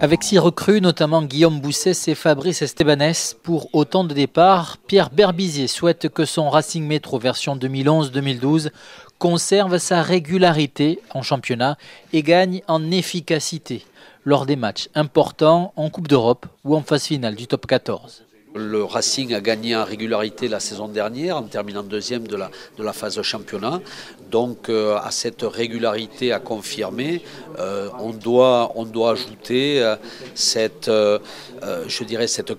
Avec 6 recrues, notamment Guillaume Boussès et Fabrice Estebanès, pour autant de départs, Pierre Berbizier souhaite que son Racing Métro version 2011-2012 conserve sa régularité en championnat et gagne en efficacité lors des matchs importants en Coupe d'Europe ou en phase finale du top 14. Le Racing a gagné en régularité la saison dernière en terminant deuxième de la phase de championnat. Donc à cette régularité à confirmer, on doit ajouter cette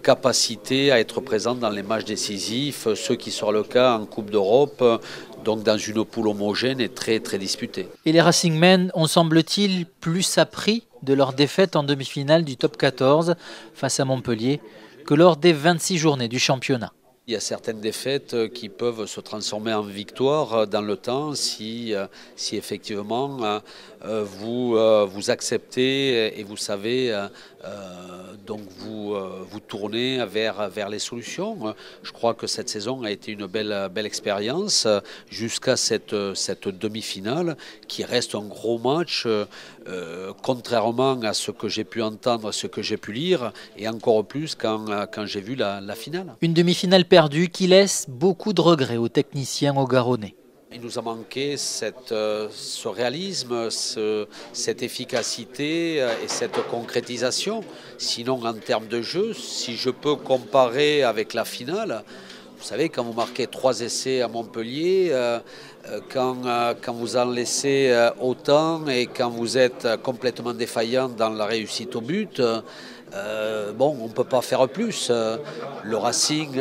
capacité à être présent dans les matchs décisifs, ce qui sera le cas en Coupe d'Europe. Donc dans une poule homogène et très disputée. Et les Racingmen ont, semble-t-il, plus appris de leur défaite en demi-finale du top 14 face à Montpellier que lors des 26 journées du championnat. Il y a certaines défaites qui peuvent se transformer en victoire dans le temps si effectivement vous acceptez et vous savez donc vous tourner vers les solutions. Je crois que cette saison a été une belle expérience jusqu'à cette demi-finale qui reste un gros match contrairement à ce que j'ai pu entendre, ce que j'ai pu lire et encore plus quand j'ai vu la finale. Une demi-finale perdue qui laisse beaucoup de regrets aux techniciens haut-garonnais. Il nous a manqué ce réalisme, cette efficacité et cette concrétisation. Sinon, en termes de jeu, si je peux comparer avec la finale, vous savez, quand vous marquez 3 essais à Montpellier, quand vous en laissez autant et quand vous êtes complètement défaillant dans la réussite au but, on ne peut pas faire plus. Le Racing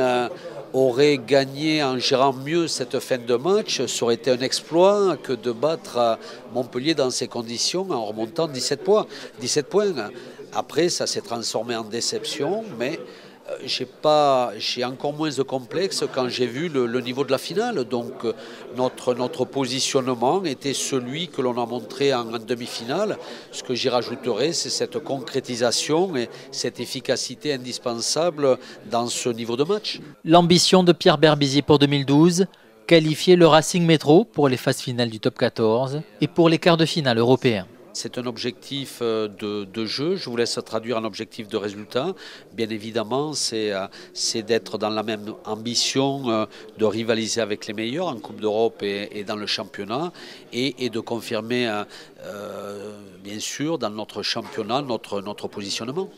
aurait gagné en gérant mieux cette fin de match, ça aurait été un exploit que de battre Montpellier dans ces conditions en remontant 17 points. Après, ça s'est transformé en déception, mais j'ai encore moins de complexe quand j'ai vu le niveau de la finale. Donc notre positionnement était celui que l'on a montré en demi-finale. Ce que j'y rajouterais, c'est cette concrétisation et cette efficacité indispensable dans ce niveau de match. L'ambition de Pierre Berbizier pour 2012, qualifier le Racing Métro pour les phases finales du top 14 et pour les quarts de finale européens. C'est un objectif de jeu, je vous laisse traduire un objectif de résultat. Bien évidemment, c'est d'être dans la même ambition de rivaliser avec les meilleurs en Coupe d'Europe et dans le championnat et de confirmer, bien sûr, dans notre championnat, notre positionnement.